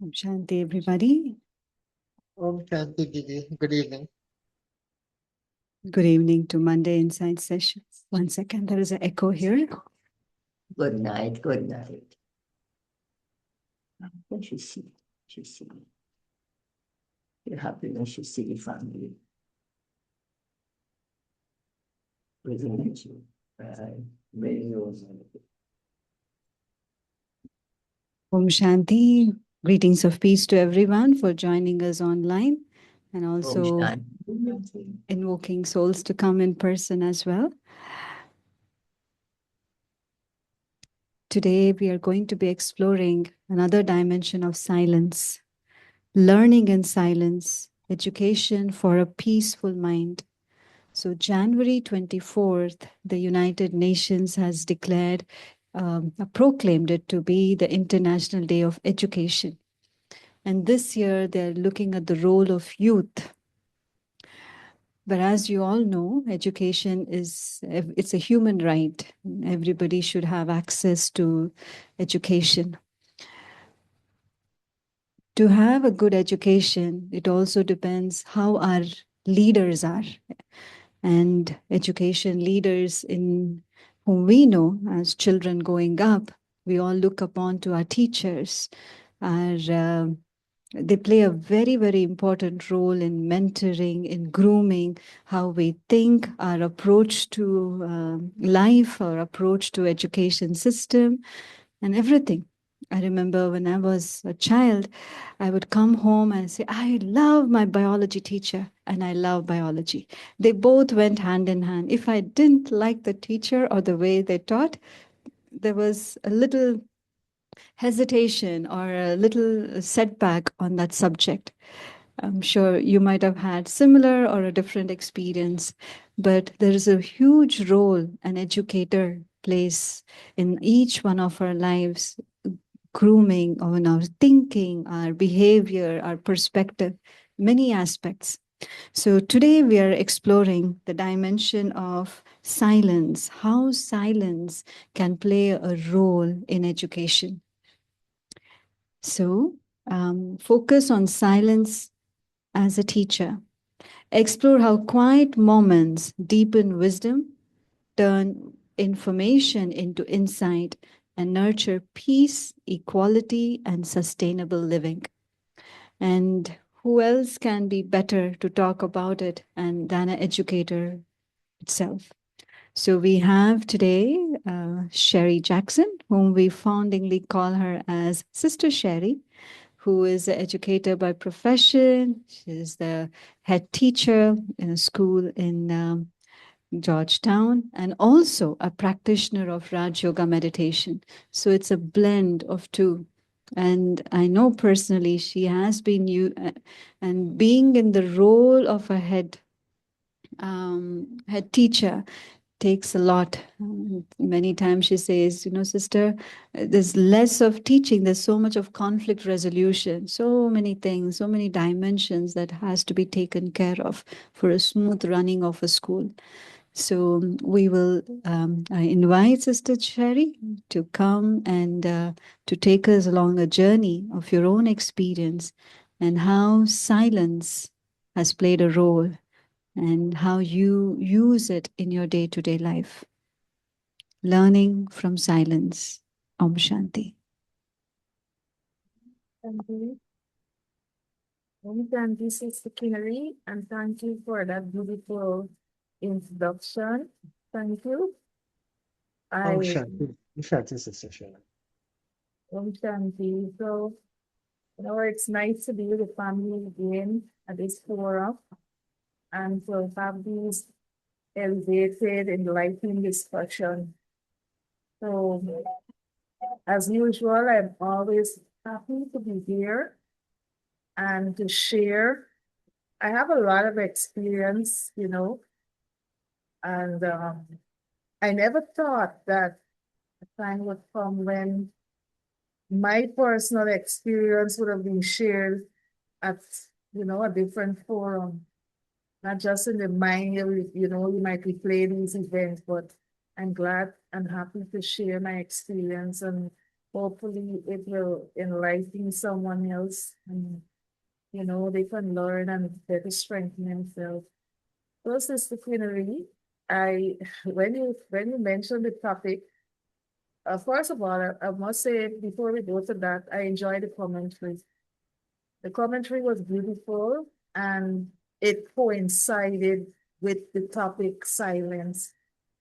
Om Shanti, everybody. Om Shanti Didi. Good evening. Good evening to Monday Insight Sessions. 1 second, there is an echo here. Good night, good night. When she see. You're happy when she see the family. Within you. Om Shanti. Greetings of peace to everyone for joining us online and also invoking souls to come in person as well. Today, we are going to be exploring another dimension of silence, learning in silence, education for a peaceful mind. So January 24th, the United Nations has declared, proclaimed it to be the International Day of Education. And this year, they're looking at the role of youth. But as you all know, education it's a human right. Everybody should have access to education. To have a good education, it also depends how our leaders are. And education leaders in whom we know as children growing up, we all look upon to our teachers. They play a very, very important role in mentoring, in grooming, how we think, our approach to life, our approach to education system, and everything. I remember when I was a child, I would come home and say, I love my biology teacher and I love biology. They both went hand in hand. If I didn't like the teacher or the way they taught, there was a little hesitation or a little setback on that subject. I'm sure you might have had similar or a different experience, but there is a huge role an educator plays in each one of our lives, grooming on our thinking, our behavior, our perspective, many aspects. So today we are exploring the dimension of silence, how silence can play a role in education. So focus on silence as a teacher. Explore how quiet moments deepen wisdom, turn information into insight, and nurture peace, equality, and sustainable living. And who else can be better to talk about it than an educator itself? So we have today Sherry Jackson, whom we fondly call her as Sister Sherry, who is an educator by profession. She's the head teacher in a school in Georgetown, and also a practitioner of Raj Yoga meditation. So it's a blend of two. And I know personally she has been and being in the role of a head teacher takes a lot. Many times she says, sister, there's less of teaching. There's so much of conflict resolution, so many things, so many dimensions that has to be taken care of for a smooth running of a school. So we will I invite Sister Sherry to come and to take us along a journey of your own experience and how silence has played a role and how you use it in your day-to-day life. Learning from silence. Om Shanti. Thank you. Om Shanti, Sister Kinnary, and thank you for that beautiful introduction. Thank you. Om Shanti. Om Shanti, Sister Shana. Om Shanti. So, it's nice to be with the family again at this forum and to have these elevated, enlightening discussion. So, as usual, I'm always happy to be here and to share. I have a lot of experience, and I never thought that a time would come when my personal experience would have been shared at, a different forum, not just in the mind, you might replay these events, but I'm glad and happy to share my experience and hopefully it will enlighten someone else and, they can learn and better strengthen themselves. So, Sister Quinnery, I, when you mentioned the topic, first of all, I must say before we go to that, I enjoyed the commentary. The commentary was beautiful and it coincided with the topic silence.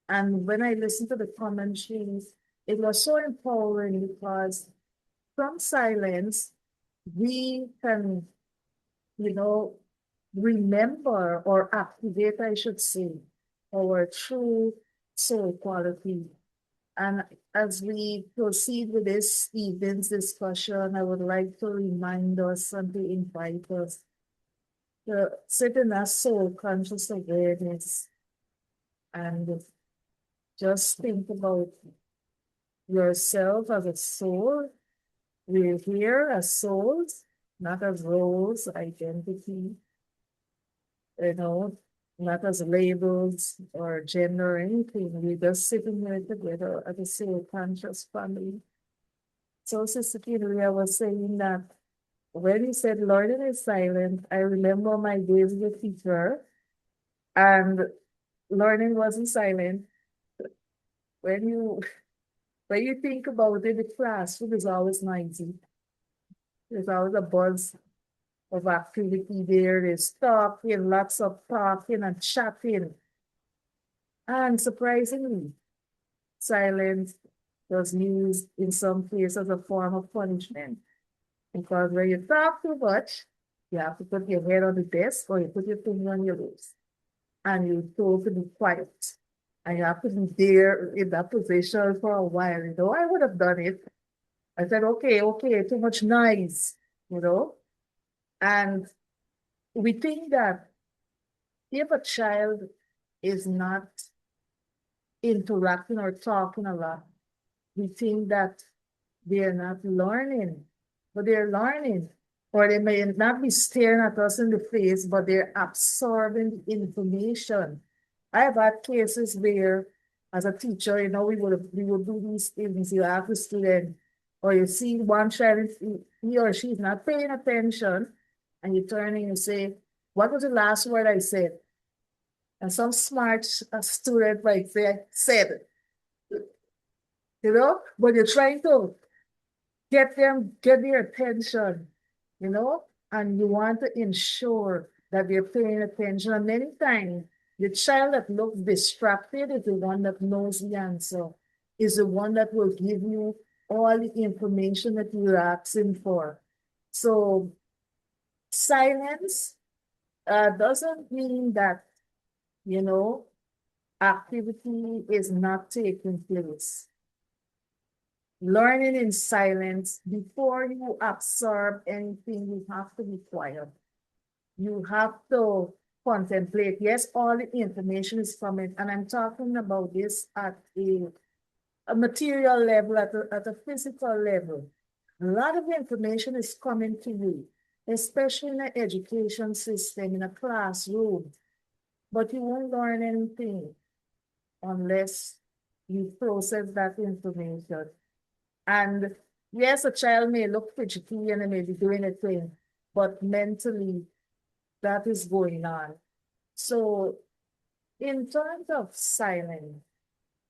And when I listened to the commentaries, it was so empowering because from silence, we can, you know, remember or activate, I should say, our true soul quality. And as we proceed with this evening's discussion, I would like to remind us and to invite us to sit in a soul conscious awareness and just think about yourself as a soul. We're here as souls, not as roles, identity, you know, not as labels or gender or anything. We're just sitting here together as a soul conscious family. So, Sister Kiria was saying that when you said learning is silent, I remember my days with teacher and learning wasn't silent. When you when you think about it, the classroom is always noisy. There's always a buzz of activity there. There's talking, lots of talking and chatting. And surprisingly, silence was used in some cases as a form of punishment. Because when you talk too much, you have to put your head on the desk or you put your finger on your lips. And you're told to be quiet. And you have to be there in that position for a while. I would have done it. I said, okay, too much noise, And we think that if a child is not interacting or talking a lot, we think that they're not learning, but they're learning. Or they may not be staring at us in the face, but they're absorbing information. I have had cases where, as a teacher, we would do these things. You ask the student, or you see one child, he or she is not paying attention, and you turn and you say, "What was the last word I said?" And some smart student might say, "Said," but you're trying to get their attention, and you want to ensure that they're paying attention. And many times, the child that looks distracted is the one that knows the answer, is the one that will give you all the information that you're asking for. So silence doesn't mean that, activity is not taking place. Learning in silence, before you absorb anything, you have to be quiet. You have to contemplate. Yes, all the information is coming, and I'm talking about this at a material level, at a physical level. A lot of information is coming to you, especially in the education system, in a classroom, but you won't learn anything unless you process that information. And yes, a child may look fidgety and they may be doing a thing, but mentally, that is going on. So, in terms of silence,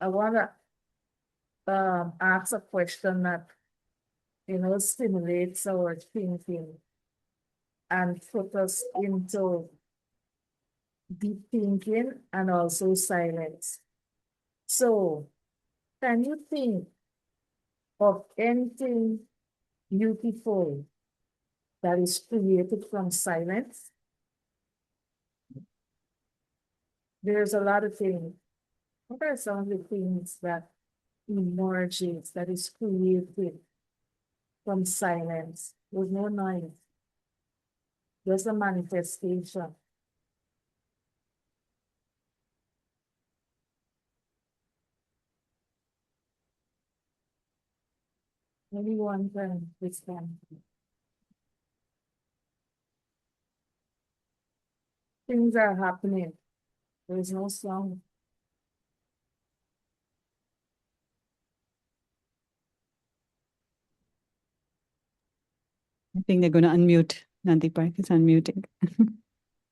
I want to ask a question that, stimulates our thinking and put us into deep thinking and also silence. So, can you think of anything beautiful that is created from silence? There's a lot of things. What are some of the things that emerges, that is created from silence? There's no noise. There's a manifestation. Anyone can respond. Things are happening. There is no sound. I think they're going to unmute. Nandi Park is unmuting.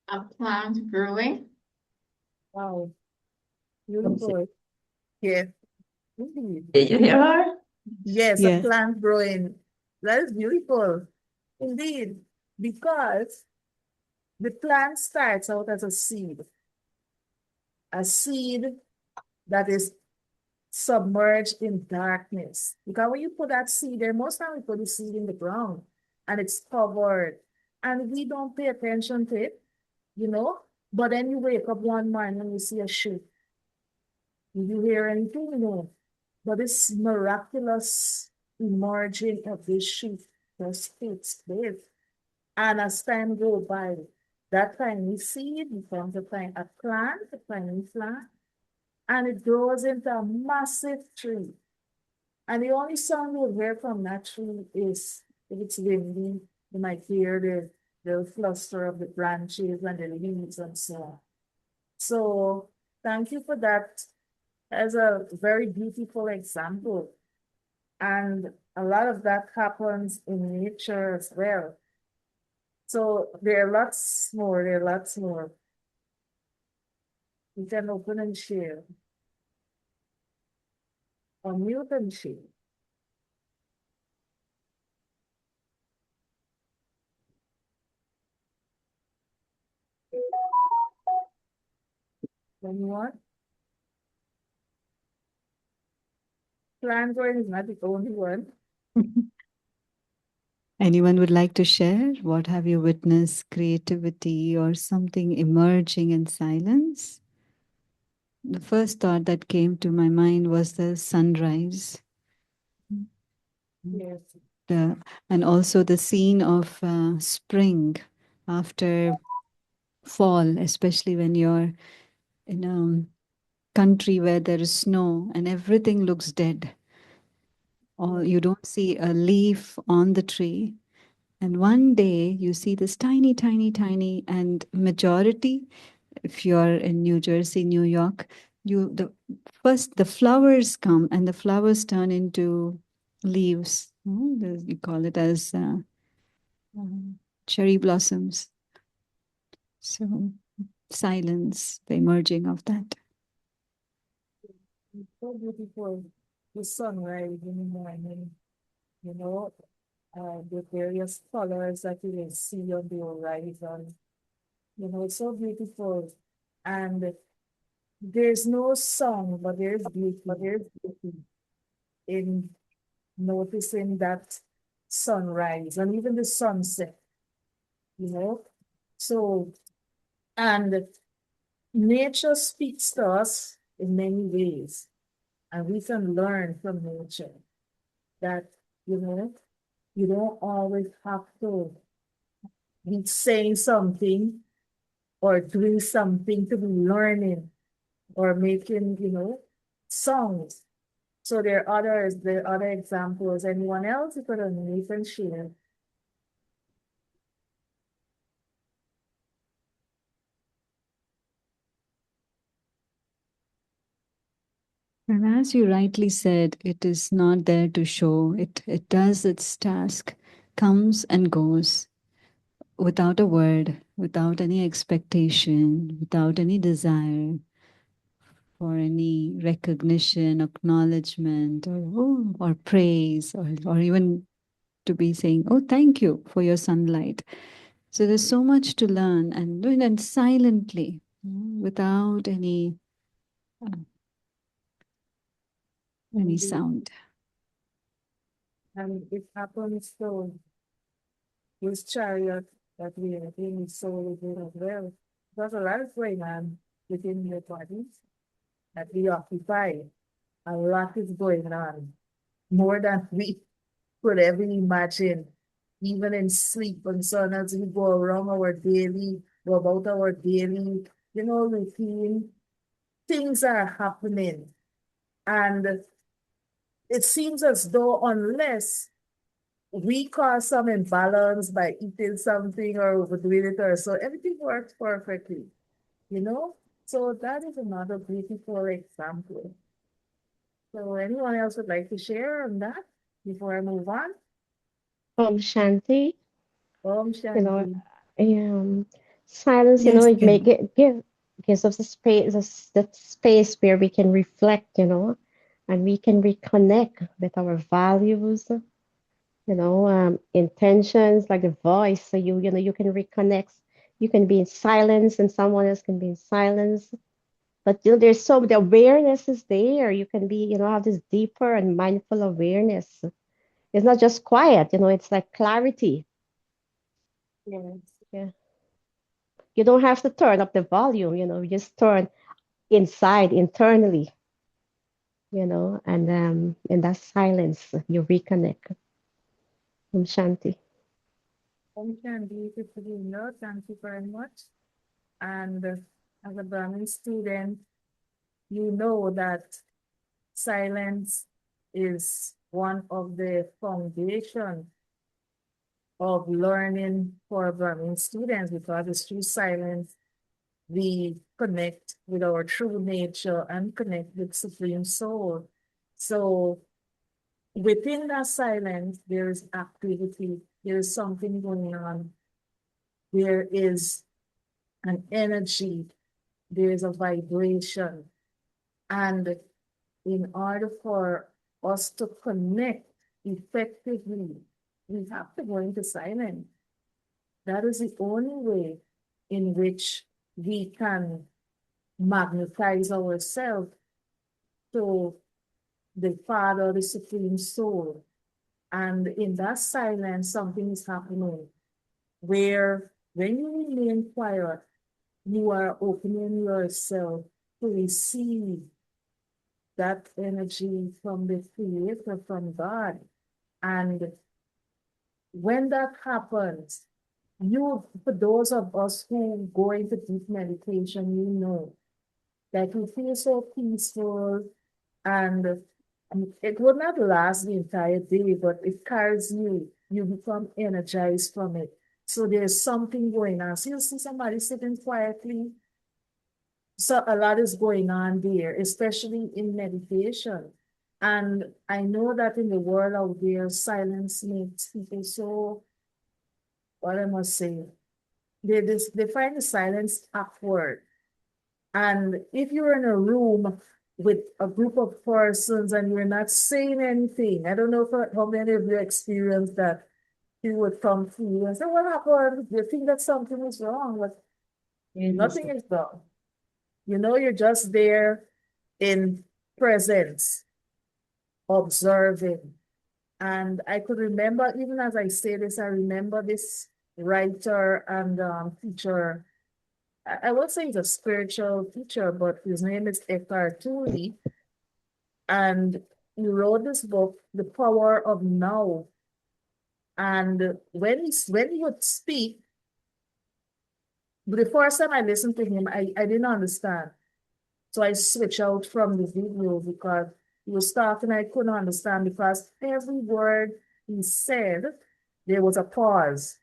A plant growing. Wow, beautiful. Yes, indeed. Did you hear her? Yes, a Yes. plant growing. That is beautiful. Indeed, because the plant starts out as a seed that is submerged in darkness. Because when you put that seed there, most time we put the seed in the ground and it's covered and we don't pay attention to it, you know? But then you wake up one morning and you see a shoot. Did you hear anything? No. But this miraculous emerging of this shoot just takes place. And as time goes by, that tiny seed becomes a plant, a tiny plant, and it grows into a massive tree. And the only sound you'll hear from that tree is if it's windy, you might hear the fluster of the branches and the leaves and so on. So thank you for that as a very beautiful example. And a lot of that happens in nature as well. So there are lots more. You can open and share. Or mute and share. Anyone? Plant growing is not the only one. Anyone would like to share? What have you witnessed? Creativity or something emerging in silence? The first thought that came to my mind was the sunrise. Yes. And also the scene of spring after fall, especially when you're in a country where there is snow and everything looks dead. Or you don't see a leaf on the tree. And one day you see this tiny, and majority, if you're in New Jersey, New York, the flowers come and the flowers turn into leaves. You call it as cherry blossoms. So silence, the emerging of that. It's so beautiful. The sunrise in the morning, you know, the various colors that you will see on the horizon. You know, it's so beautiful. And there's no song, but there's beauty in noticing that sunrise and even the sunset, you know. So, and nature speaks to us in many ways, and we can learn from nature that, you know, you don't always have to be saying something or doing something to be learning or making, you know, songs. So there are other examples. Anyone else? You could unmute and share. And as you rightly said, it is not there to show. It does its task, comes and goes without a word, without any expectation, without any desire for any recognition, acknowledgement, or praise, or even to be saying, oh, thank you for your sunlight. So there's so much to learn and doing it silently, without any sound. And it happens to this chariot that we are in so good as well. There's a lot is going on within the bodies that we occupy. A lot is going on, more than we could ever imagine, even in sleep and so on, as we go about our daily, you know, routine. Things are happening. And it seems as though unless we cause some imbalance by eating something or overdoing it or so, everything works perfectly, you know? So that is another beautiful example. So anyone else would like to share on that before I move on? Shanti, Om You know, Shanti. silence, Yes, it yeah. gives us a space, that space where we can reflect, and we can reconnect with our values, intentions, like the voice. So you can reconnect. You can be in silence, and someone else can be in silence. But there's the awareness is there. You can be, have this deeper and mindful awareness. It's not just quiet, it's like clarity. Yes. Yeah. You don't have to turn up the volume, you just turn inside, internally, and in that silence, you reconnect. Shanti. Om Shanti, Sister. Thank you very much. And as a Brahmin student, you know that silence is one of the foundation of learning for Brahmin students, because it's through silence we connect with our true nature and connect with Supreme Soul. So within that silence, there is activity, there is something going on, there is an energy, there is a vibration. And in order for us to connect effectively, we have to go into silence. That is the only way in which we can magnetize ourselves to the Father, the Supreme Soul. And in that silence, something is happening where when you remain quiet, you are opening yourself to receive that energy from the Creator, from God. And when that happens, for those of us who go into deep meditation, you know that you feel so peaceful, and it will not last the entire day, but it carries you. You become energized from it. So there's something going on. So you see somebody sitting quietly. So a lot is going on there, especially in meditation. And I know that in the world out there, silence makes people so, what I must say, they find the silence awkward. And if you're in a room with a group of persons and you're not saying anything, I don't know how many of you experienced that. You would come to you and say, what happened? You think that something is wrong, but nothing is wrong. You're just there in presence, observing. And I could remember, even as I say this, I remember this writer and teacher. I would say he's a spiritual teacher, but his name is Eckhart Tolle. And he wrote this book, The Power of Now. And when he would speak, the first time I listened to him, I didn't understand. So I switched out from the video because he was talking, I couldn't understand, because every word he said, there was a pause.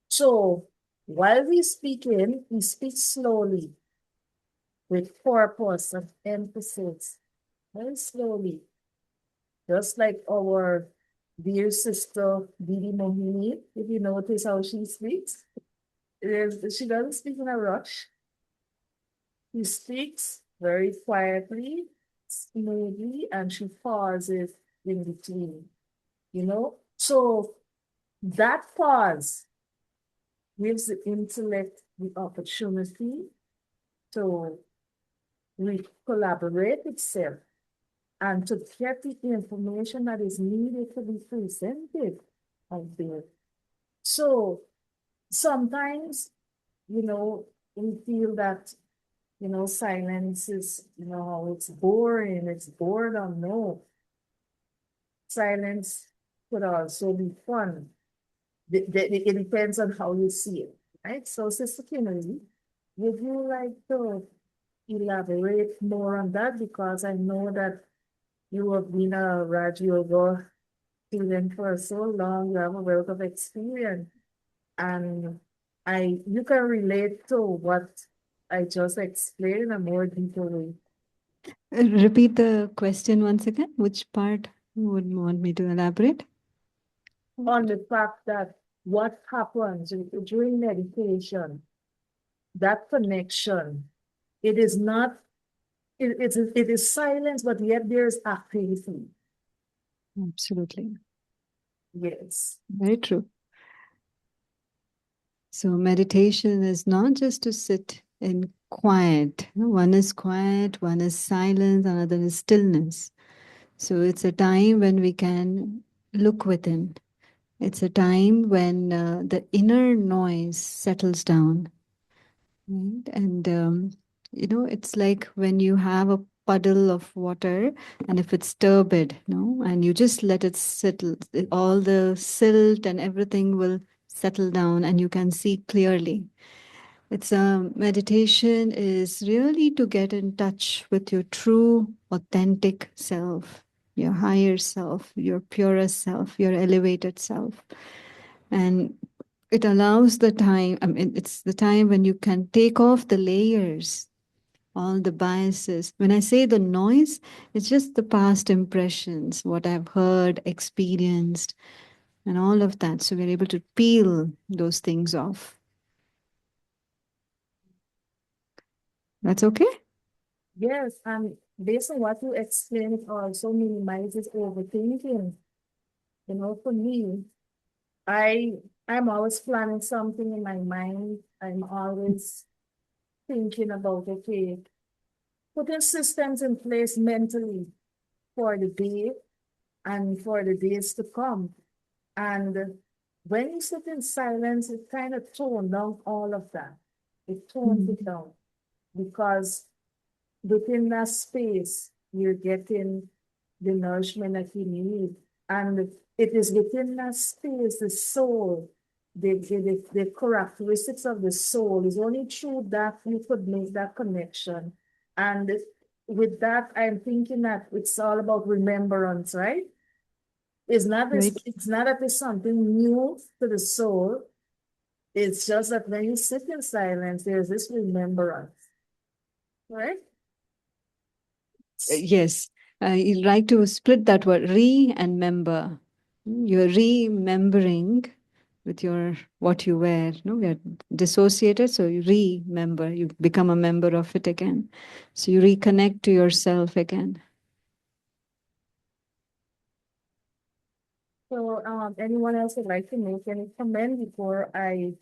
So while he's speaking, he speaks slowly with purpose and emphasis, very slowly. Just like our dear sister Didi Mohini, if you notice how she speaks, she doesn't speak in a rush. She speaks very quietly, smoothly, and she pauses in between, So that pause gives the intellect the opportunity to collaborate itself and to get the information that is needed to be presented out there. So sometimes, we feel that, silence is, it's boring, it's boredom. No. Silence could also be fun. It depends on how you see it, right? So, Sister Kimberly, would you like to elaborate more on that? Because I know that you have been a Raj Yoga student for so long, you have a wealth of experience. And you can relate to what I just explained in a more detailed way. Repeat the question once again. Which part would you want me to elaborate? On the fact that what happens during meditation, that connection, it is not, it is silence, but yet there's activity. Absolutely. Yes. Very true. So meditation is not just to sit in quiet. One is quiet, one is silence, another is stillness. So it's a time when we can look within. It's a time when the inner noise settles down. Right? And, it's like when you have a puddle of water and if it's turbid, and you just let it settle, all the silt and everything will settle down and you can see clearly. It's meditation is really to get in touch with your true, authentic self, your higher self, your purest self, your elevated self. And it allows the time, it's the time when you can take off the layers, all the biases. When I say the noise, it's just the past impressions, what I've heard, experienced, and all of that. So we're able to peel those things off. That's okay? Yes, and based on what you explained, it also minimizes overthinking. For me, I'm always planning something in my mind. I'm always thinking about, okay, putting systems in place mentally for the day and for the days to come. And when you sit in silence, it kind of tones down all of that. It tones it down because within that space, you're getting the nourishment that you need. And it is within that space, the soul, the characteristics of the soul is only through that you could make that connection. And with that, I'm thinking that it's all about remembrance, right? It's not this, Right. it's not that it's something new to the soul. It's just that when you sit in silence, there's this remembrance, right? Yes. You'd like to split that word, re and member. You're remembering with your what you wear. No, we are dissociated, so you remember. You become a member of it again. So you reconnect to yourself again. So, anyone else would like to make any comment before I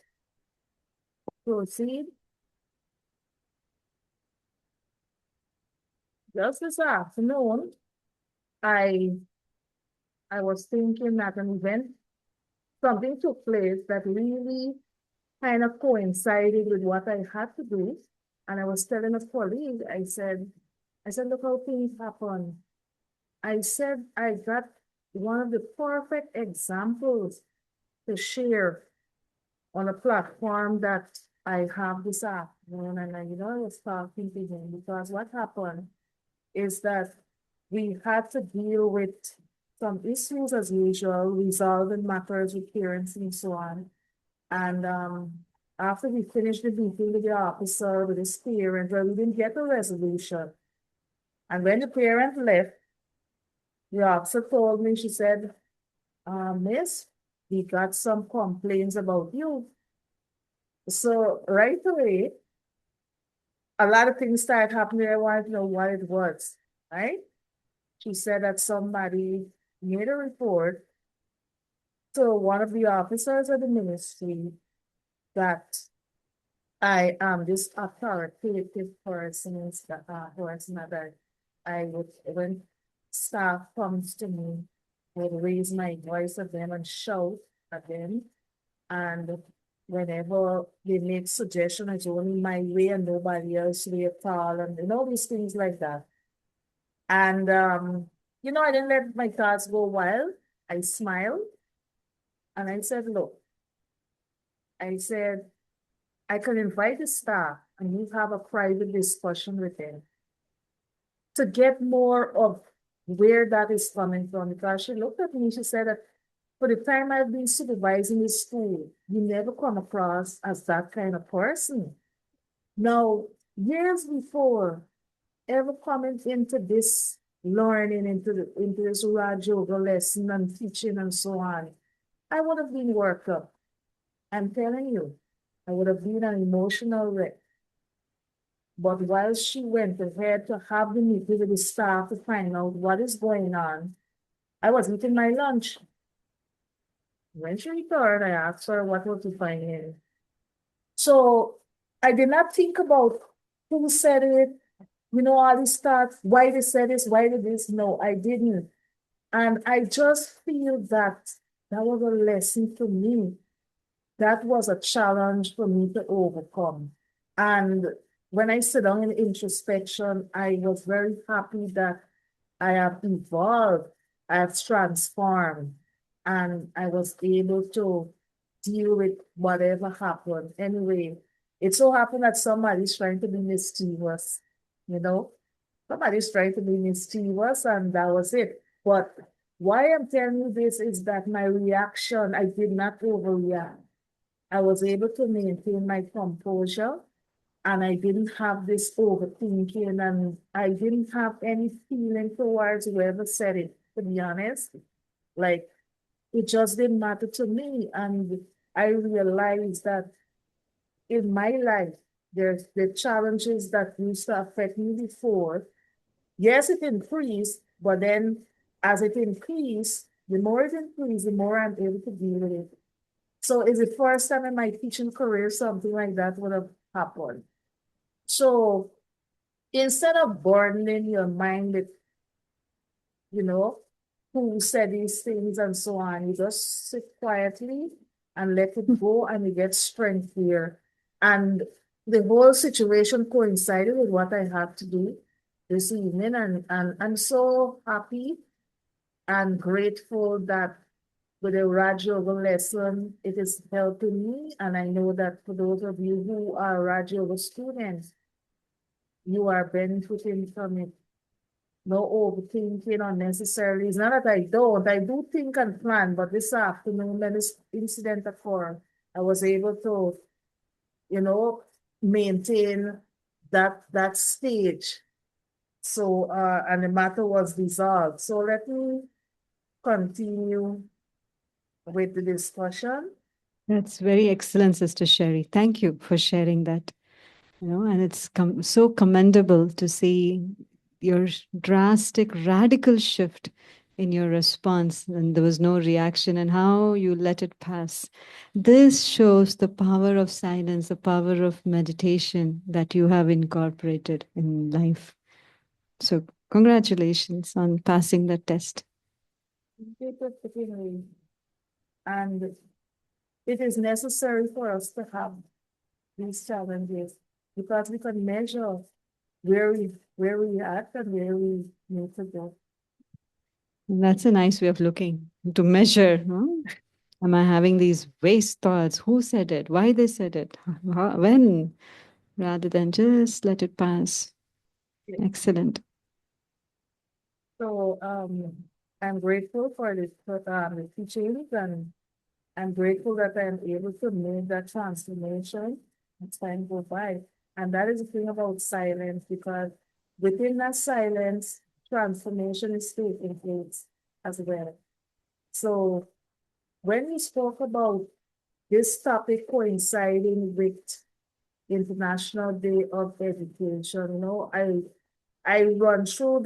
proceed? Just this afternoon, I was thinking at an event, something took place that really kind of coincided with what I had to do. And I was telling a colleague, I said, look how things happen. I said, I got one of the perfect examples to share on a platform that I have this afternoon. And I was talking to him because what happened is that we had to deal with some issues as usual, resolving matters with parents and so on. And after we finished the meeting with the officer, with his parent, well, we didn't get a resolution. And when the parent left, the officer told me, she said, Miss, we got some complaints about you. So right away, a lot of things started happening. I wanted to know what it was, right? She said that somebody made a report to one of the officers of the ministry that I am this authoritative person, that I would, when staff comes to me, would raise my voice at them and shout at them. And whenever they make suggestions, it's only my way and nobody else's way at all, and these things like that. And I didn't let my thoughts go wild. I smiled and I said, look, I said, I can invite the staff and you have a private discussion with them to get more of where that is coming from. Because she looked at me, she said that for the time I've been supervising the school, you never come across as that kind of person. Now, years before ever coming into this learning, into this Raj Yoga lesson and teaching and so on, I would have been worked up. I'm telling you, I would have been an emotional wreck. But while she went ahead to have the meeting with the staff to find out what is going on, I was eating my lunch. When she returned, I asked her what was the finding. So I did not think about who said it, all this stuff, why they said this, why did this. No, I didn't. And I just feel that that was a lesson for me. That was a challenge for me to overcome. And when I sit down in introspection, I was very happy that I have evolved, I have transformed, and I was able to deal with whatever happened. Anyway, it so happened that somebody's trying to be mischievous, you know? Somebody's trying to be mischievous, and that was it. But why I'm telling you this is that my reaction, I did not overreact. I was able to maintain my composure, and I didn't have this overthinking, and I didn't have any feeling towards whoever said it, to be honest. Like, it just didn't matter to me. And I realized that in my life, there's the challenges that used to affect me before. Yes, it increased, but then as it increased, the more it increased, the more I'm able to deal with it. So it's the first time in my teaching career something like that would have happened. So instead of burdening your mind with, you know, who said these things and so on, you just sit quietly and let it go, and you get strength here. And the whole situation coincided with what I had to do this evening, and I'm so happy and grateful that with the Raj Yoga lesson, it is helping me. And I know that for those of you who are Raj Yoga students, you are benefiting from it. No overthinking unnecessarily. It's not that I don't. I do think and plan, but this afternoon when this incident occurred, I was able to, maintain that stage. So and the matter was dissolved. So let me continue with the discussion. That's very excellent, Sister Sherry. Thank you for sharing that. And it's so commendable to see your drastic, radical shift in your response, and there was no reaction, and how you let it pass. This shows the power of silence, the power of meditation that you have incorporated in life. So congratulations on passing the test. And it is necessary for us to have these challenges because we can measure where we at and where we need to go. That's a nice way of looking to measure. No? Am I having these waste thoughts? Who said it? Why they said it? When? Rather than just let it pass. Yeah. Excellent. So I'm grateful for the teachings, and I'm grateful that I'm able to make that transformation as time goes by. And that is the thing about silence, because within that silence, transformation is taking place as well. So when we spoke about this topic coinciding with International Day of Education, I run through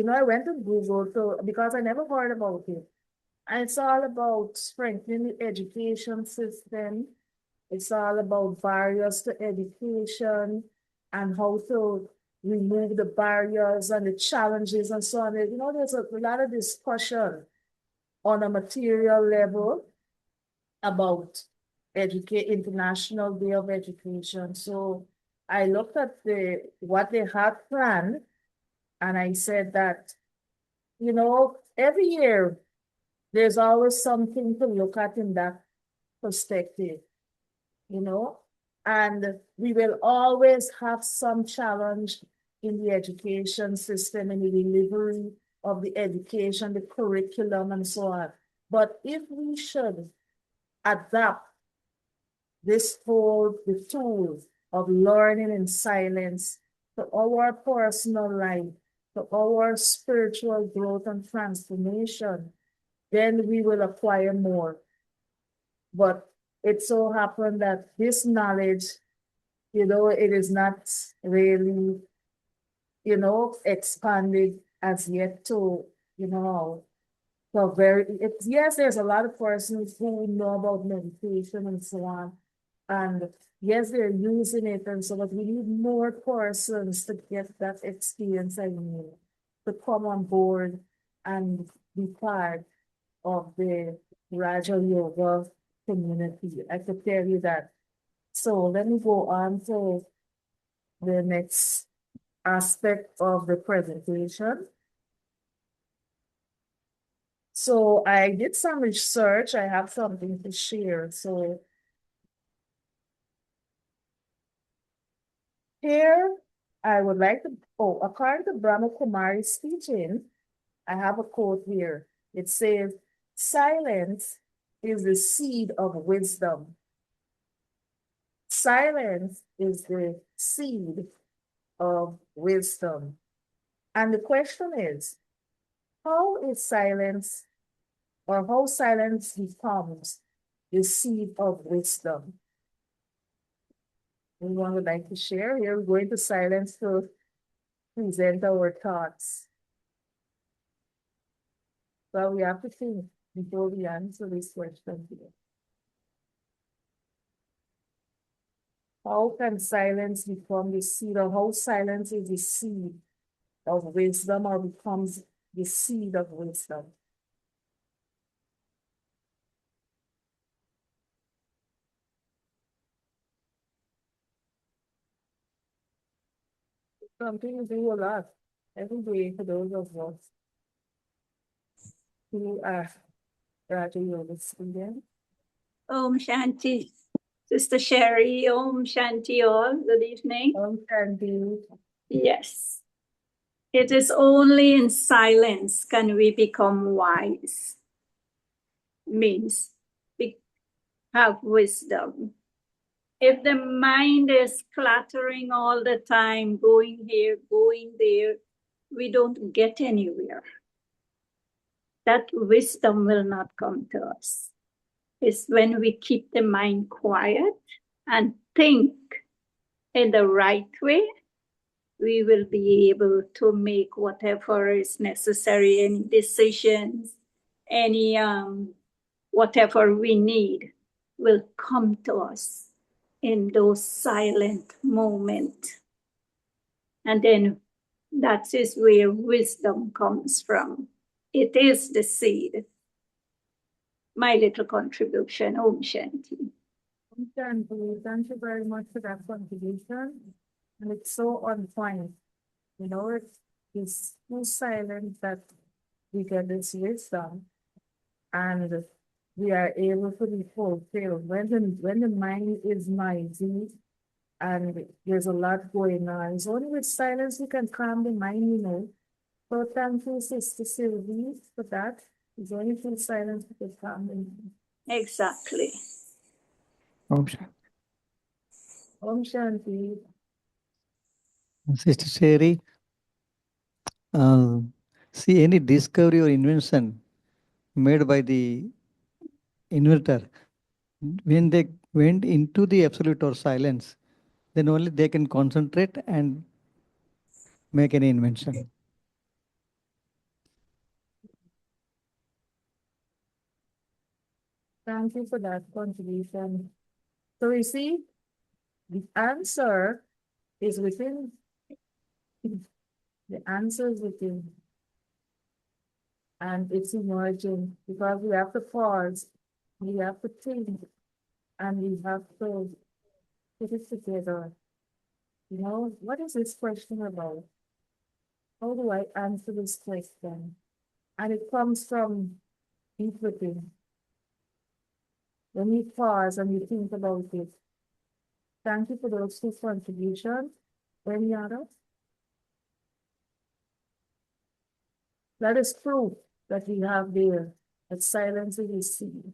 I went to Google because I never heard about it. And it's all about strengthening the education system. It's all about barriers to education and how to remove the barriers and the challenges and so on. There's a lot of discussion on a material level about International Day of Education. So I looked at what they had planned, and I said that, every year there's always something to look at in that perspective, and we will always have some challenge in the education system, in the delivery of the education, the curriculum, and so on. But if we should adapt the tool of learning in silence to our personal life, to our spiritual growth and transformation, then we will acquire more. But it so happened that this knowledge, it is not really, expanded as yet to, so yes, there's a lot of persons who know about meditation and so on. And yes, they're using it and so, but we need more persons to get that experience I mean, to come on board and be part of the Raja Yoga community. I could tell you that. So let me go on to the next aspect of the presentation. So I did some research. I have something to share. So here I would like to, according to Brahma Kumari's teaching, I have a quote here. It says, silence is the seed of wisdom. Silence is the seed of wisdom. And the question is, how is silence, or how silence becomes the seed of wisdom? Anyone would like to share? Here, we're going to silence to present our thoughts. Well, we have to think before we answer this question here. How can silence become the seed, or how silence is the seed of wisdom, or becomes the seed of wisdom? Something we do a lot every day for those of us who are Raja Yoga students. Om Shanti. Sister Sherry, Om Shanti all. Good evening. Om Shanti. Yes. It is only in silence can we become wise. Means have wisdom. If the mind is cluttering all the time, going here, going there, we don't get anywhere. That wisdom will not come to us. It's when we keep the mind quiet and think in the right way, we will be able to make whatever is necessary, any decisions, any whatever we need will come to us in those silent moments. And then that is where wisdom comes from. It is the seed. My little contribution, Om Shanti. Om Shanti. Thank you very much for that contribution. And it's so on point. It's so silent that we get this wisdom and we are able to be fulfilled. When the mind is noisy and there's a lot going on, it's only with silence you can calm the mind. So thank you, Sister Sylvie, for that. It's only through silence you can calm the mind. Exactly. Om Shanti. Om Shanti. Sister Sherry, see any discovery or invention made by the inventor, when they went into the absolute or silence, then only they can concentrate and make any invention. Thank you for that contribution. So you see, the answer is within. The answer is within. And it's emerging because we have to pause, we have to think, and we have to put it together. What is this question about? How do I answer this question? And it comes from deep within. When you pause and you think about it. Thank you for those two contributions. Any others? That is proof that we have there, that silence is the seed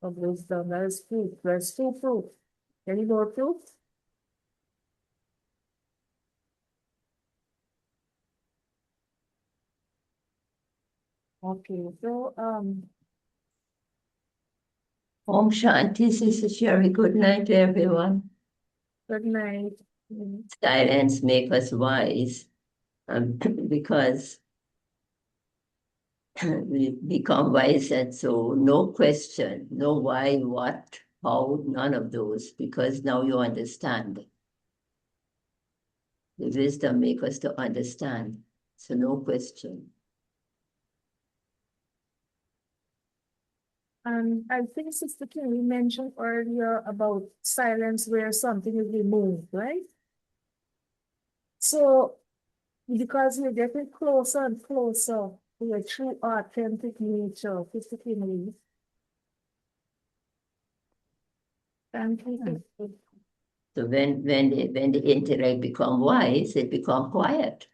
of wisdom. That is proof. There's two proof. Any more proof? Okay, so Om Shanti, Sister Sherry. Good night to everyone. Good night. Silence make us wise, because we become wise, and so no question, no why, what, how, none of those, because now you understand. The wisdom make us to understand, so no question. And I think Sister Kelly mentioned earlier about silence where something is removed, right? So, because we're getting closer and closer to your true authentic nature, Sister Kelly. Thank you. Sister. So when the intellect become wise, it become quiet.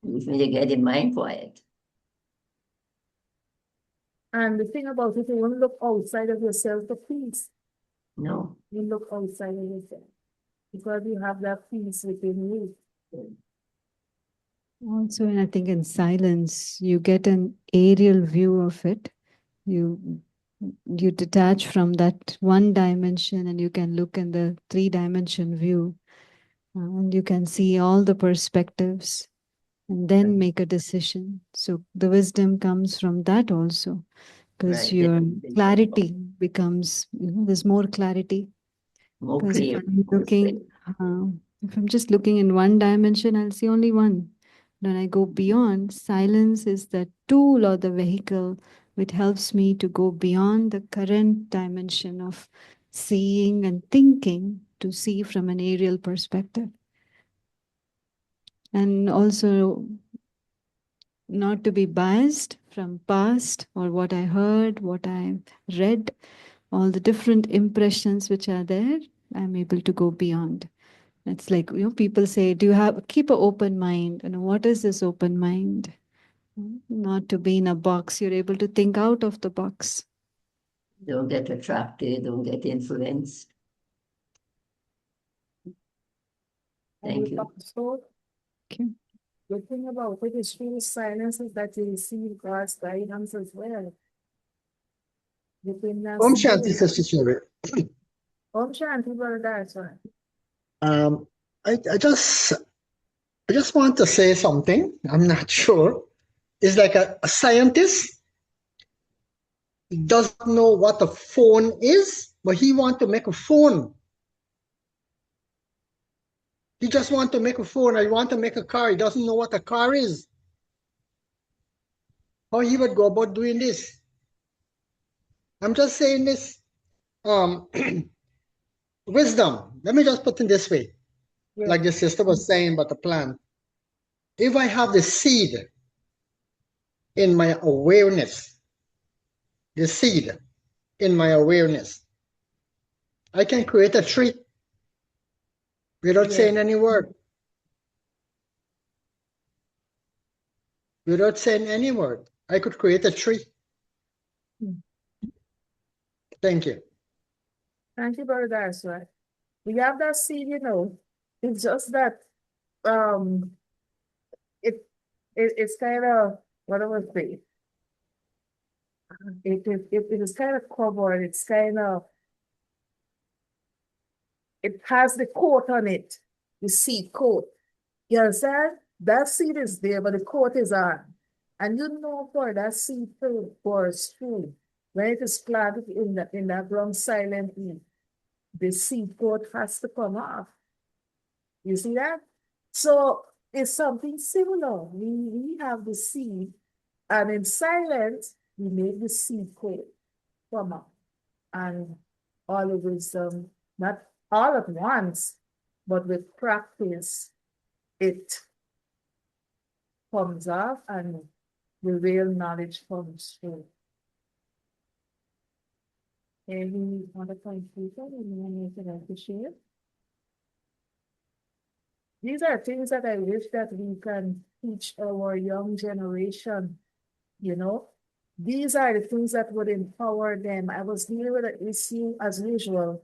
When you get the mind quiet. And the thing about it, you won't look outside of yourself for peace. No. You look outside of yourself because you have that peace within you. Also, and I think in silence, you get an aerial view of it. You detach from that one dimension and you can look in the 3-dimension view, and you can see all the perspectives and then make a decision. So the wisdom comes from that also, because Right. your It's clarity becomes, there's more clarity. more Because clear. if I'm just looking in one dimension, I'll see only one. When I go beyond, silence is the tool or the vehicle which helps me to go beyond the current dimension of seeing and thinking to see from an aerial perspective. And also not to be biased from past or what I heard, what I've read, all the different impressions which are there, I'm able to go beyond. It's like, people say, do you keep an open mind? What is this open mind? Not to be in a box. You're able to think out of the box. Don't get attracted, don't get influenced. Thank you. So, Okay. the thing about it is true silence is that you receive God's guidance as well. Within that Om Shanti, spirit. Sister Sherry. Om Shanti, brother, that's right. I just want to say something. I'm not sure. It's like a scientist. He doesn't know what a phone is, but he want to make a phone. He just want to make a phone, or he want to make a car. He doesn't know what a car is. How he would go about doing this. I'm just saying this. Wisdom. Let me just put it this way. Yeah. Like the sister was saying about the plant. If I have the seed in my awareness, the seed in my awareness, I can create a tree without saying any word. Without saying any word, I could create a tree. Thank you. Thank you, brother, that's right. We have that seed, it's just that it's kind of, what I would say, it is kind of covered, it's kind of, it has the coat on it, the seed coat. You understand? That seed is there, but the coat is on. And for that seed to burst through, when it is planted in that ground silently, the seed coat has to come off. You see that? So it's something similar. We have the seed, and in silence, we make the seed coat come up. And all of wisdom, not all at once, but with practice, it comes off and the real knowledge comes through. Any other point, people? Anyone would like to share? These are things that I wish that we can teach our young generation, These are the things that would empower them. I was dealing with an issue, as usual,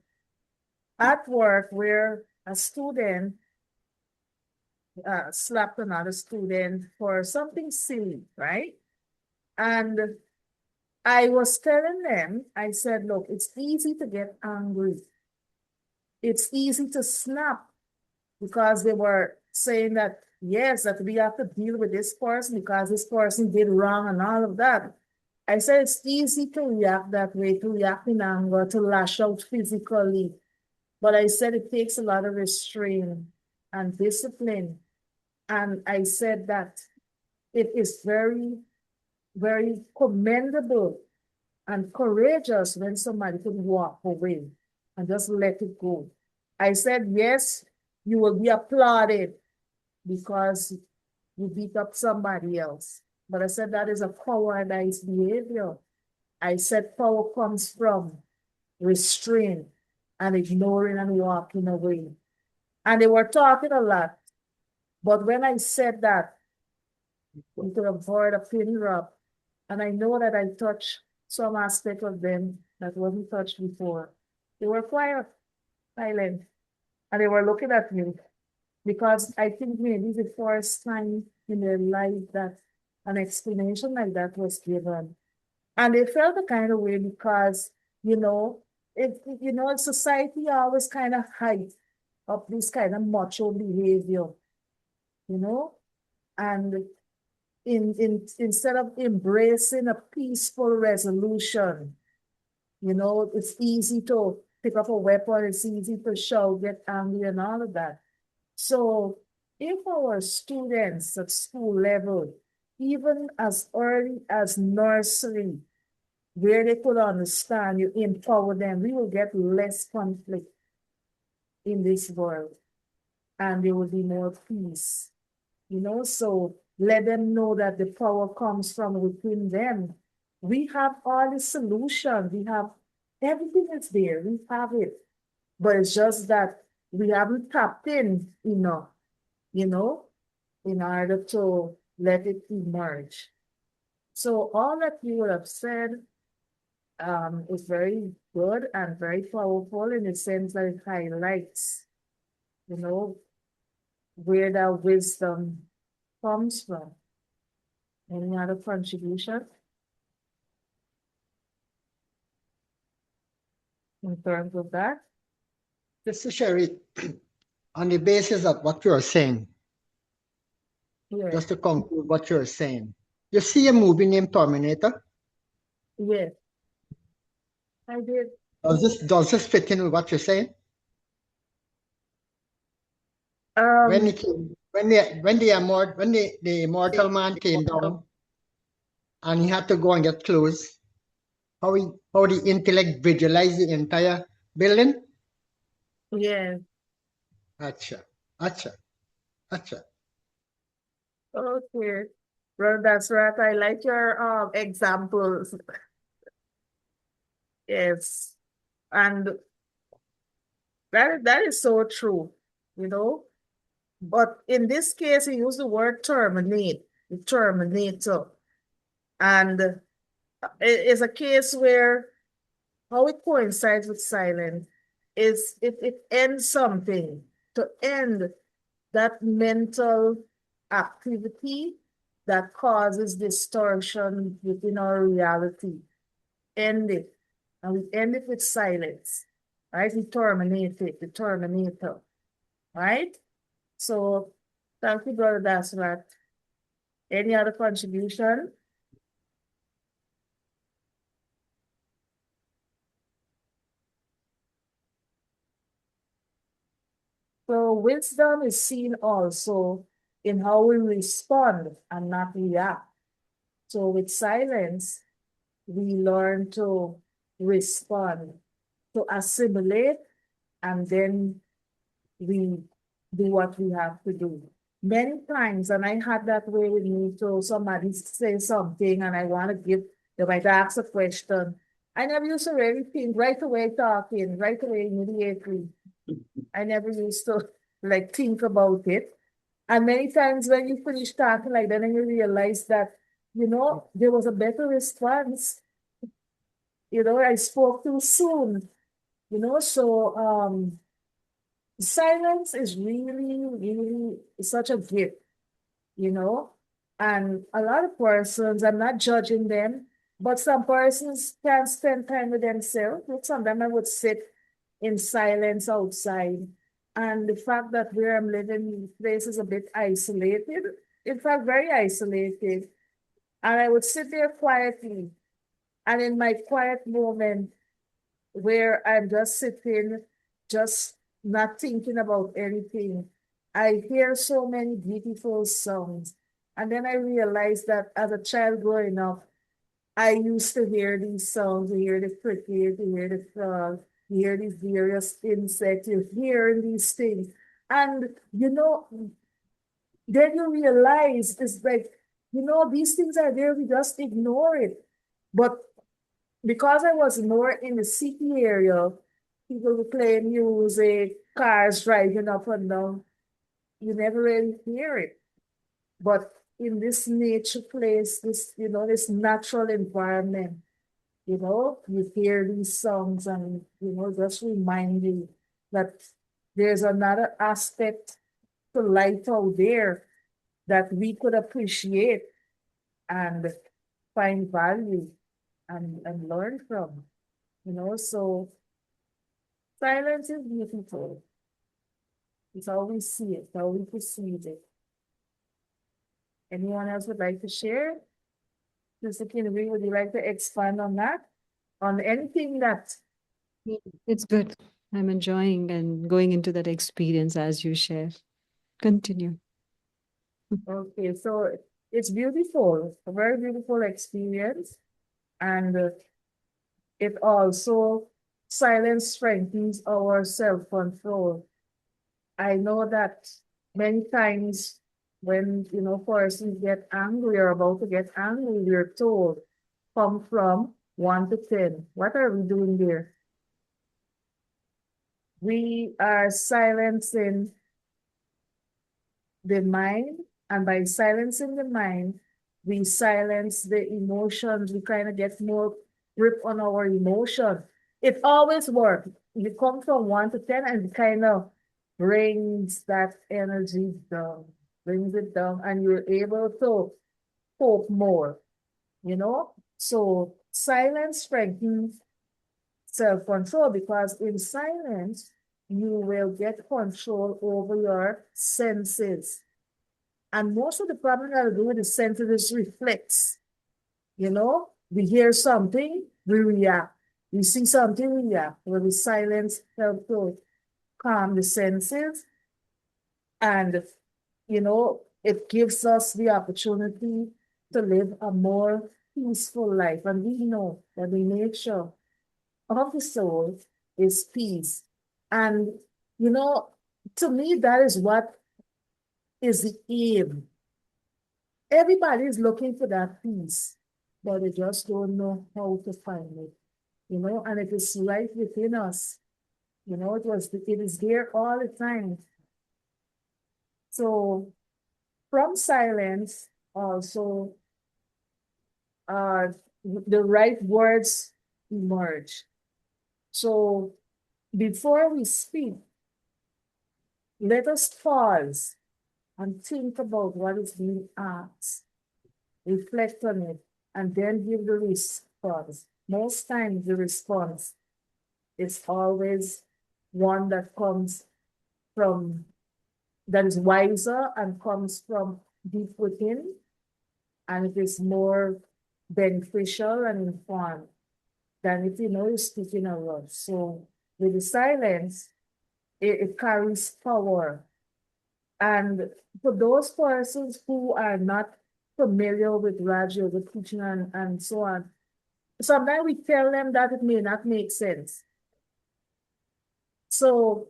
at work where a student slapped another student for something silly, right? And I was telling them, I said, look, it's easy to get angry. It's easy to snap because they were saying that, yes, that we have to deal with this person because this person did wrong and all of that. I said it's easy to react that way, to react in anger, to lash out physically. But I said it takes a lot of restraint and discipline. And I said that it is very, very commendable and courageous when somebody could walk away and just let it go. I said, yes, you will be applauded because you beat up somebody else. But I said that is a cowardized behavior. I said power comes from restraint and ignoring and walking away. And they were talking a lot. But when I said that, we could avoid a pin drop. And I know that I touched some aspect of them that wasn't touched before. They were quiet, silent, and they were looking at me because I think maybe the first time in their life that an explanation like that was given. And they felt a kind of way because, society always kind of hype up this kind of macho behavior, and instead of embracing a peaceful resolution, it's easy to pick up a weapon, it's easy to shout, get angry and all of that. So if our students at school level, even as early as nursery, where they could understand, you empower them, we will get less conflict in this world and there will be more peace, so let them know that the power comes from within them. We have all the solutions. We have everything is there. We have it. But it's just that we haven't tapped in enough, in order to let it emerge. So all that you would have said is very good and very powerful in the sense that it highlights, where that wisdom comes from. Any other contribution in terms of that? Sister Sherry, on the basis of what you're saying, Yes. just to conclude what you're saying, you see a movie named Terminator? Yes. I did. Does this fit in with what you're saying? When the immortal man came down and he had to go and get clothes, how the intellect visualized the entire building? Yeah. Acha. Okay. Well, that's right. I like your examples. Yes. And that is so true, But in this case, he used the word terminate, the terminator. And it is a case where how it coincides with silence is it ends something, to end that mental activity that causes distortion within our reality. End it. And we end it with silence. Right? We terminate it, the terminator. Right? So thank you, Brother Dasrat. Any other contribution? So wisdom is seen also in how we respond and not react. So with silence, we learn to respond, to assimilate, and then we do what we have to do. Many times, and I had that way with me too, somebody say something and I want to give, they might ask a question. I never used to really think right away talking, right away immediately. I never used to think about it. And many times when you finish talking like that, then you realize that, there was a better response. I spoke too soon, so silence is really, really such a gift, and a lot of persons, I'm not judging them, But some persons can spend time with themselves. Sometimes I would sit in silence outside. And the fact that where I'm living, the place is a bit isolated, in fact, very isolated. And I would sit there quietly. And in my quiet moment, where I'm just sitting, just not thinking about anything, I hear so many beautiful songs. And then I realized that as a child growing up, I used to hear these songs, to hear the cricket, to hear the frog, to hear these various insects, you hear these things. And then you realize it's like, these things are there, we just ignore it. But because I was more in the city area, people were playing music, cars driving up and down, you never really hear it. But in this nature place, this natural environment, you hear these songs and, just remind you that there's another aspect to life out there that we could appreciate and find value and learn from, so silence is beautiful. It's how we see it, how we perceive it. Anyone else would like to share? Mr. Kinnery, would you like to expand on that? On anything that... It's good. I'm enjoying and going into that experience as you share. Continue. Okay, so it's beautiful, a very beautiful experience. And it also, silence strengthens our self-control. I know that many times when, persons get angry or about to get angry, we're told, come from 1 to 10. What are we doing there? We are silencing the mind, and by silencing the mind, we silence the emotions. We kind of get more grip on our emotion. It always works. You come from 1 to 10 and it kind of brings that energy down, brings it down, and you're able to cope more, So silence strengthens self-control, because in silence, you will get control over your senses. And most of the problem that we do with the senses is reflex. We hear something, we react. We see something, we react. Well, the silence helps to calm the senses. And, it gives us the opportunity to live a more peaceful life. And we know that the nature of the soul is peace. And, to me, that is what is the aim. Everybody is looking for that peace, but they just don't know how to find it, and it is right within us. It is there all the time. So from silence, also, the right words emerge. So before we speak, let us pause and think about what is being asked, reflect on it, and then give the response. Most times the response is always one that comes from, that is wiser and comes from deep within, and it is more beneficial and informed than if you're speaking a lot. So with the silence, it carries power. And for those persons who are not familiar with Raj Yoga teaching and so on, sometimes we tell them that it may not make sense. So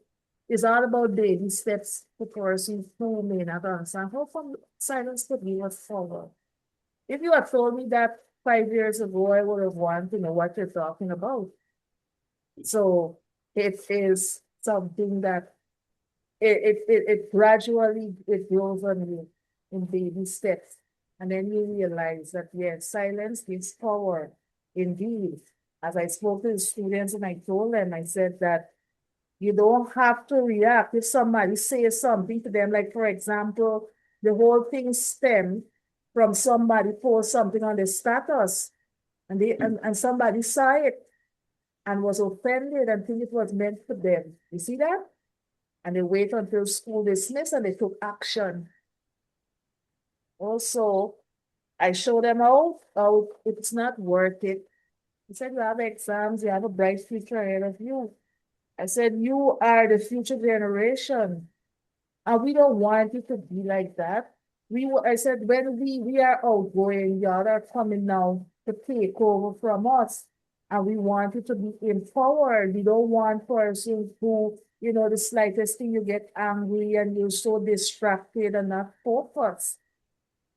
it's all about baby steps for persons who may not understand how from silence could be what's forward. If you had told me that 5 years ago, I would have wanted to know what you're talking about. So it is something that it gradually grows on you in baby steps. And then you realize that, yes, silence gives power. Indeed, as I spoke to the students and I told them, I said that you don't have to react if somebody says something to them. Like, for example, the whole thing stemmed from somebody post something on the status. and somebody saw it and was offended and think it was meant for them. You see that? And they wait until school dismissed and they took action. Also, I show them how it's not worth it. I said, you have exams, you have a bright future ahead of you. I said, you are the future generation. And we don't want you to be like that. I said, when we are outgoing, y'all are coming now to take over from us. And we want you to be empowered. We don't want persons who, the slightest thing you get angry and you're so distracted and not focused.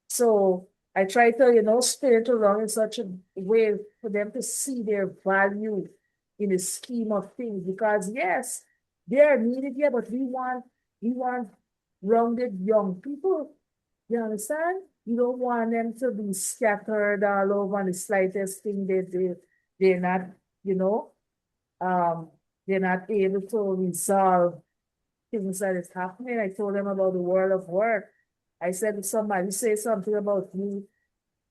So I try to, spin it around in such a way for them to see their value in the scheme of things. Because yes, they are needed here, but we want rounded young people. You understand? You don't want them to be scattered all over on the slightest thing they're not, they're not able to resolve things that is happening. I told them about the world of work. I said, if somebody say something about you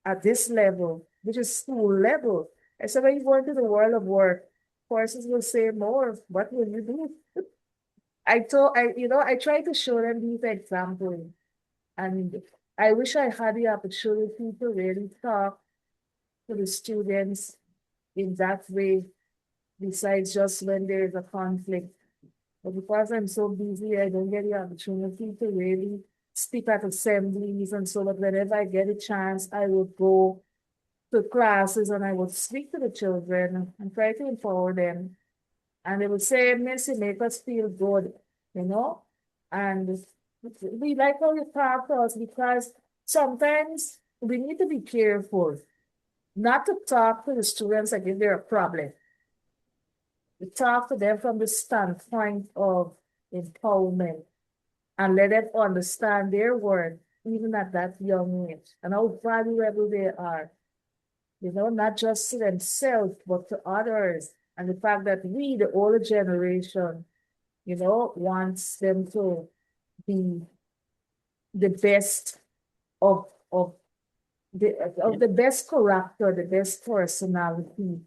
at this level, which is school level, I said, when you go into the world of work, courses will say more. What will you do? I try to show them these examples. And I wish I had the opportunity to really talk to the students in that way, besides just when there is a conflict. But because I'm so busy, I don't get the opportunity to really speak at assemblies and so that whenever I get a chance, I would go to classes and I would speak to the children and try to empower them. And they would say, Miss, it make us feel good, And we like how you talk to us because sometimes we need to be careful not to talk to the students like if they're a problem. We talk to them from the standpoint of empowerment and let them understand their worth even at that young age and how valuable they are, not just to themselves, but to others. And the fact that we, the older generation, wants them to be the best of the best character, the best personality.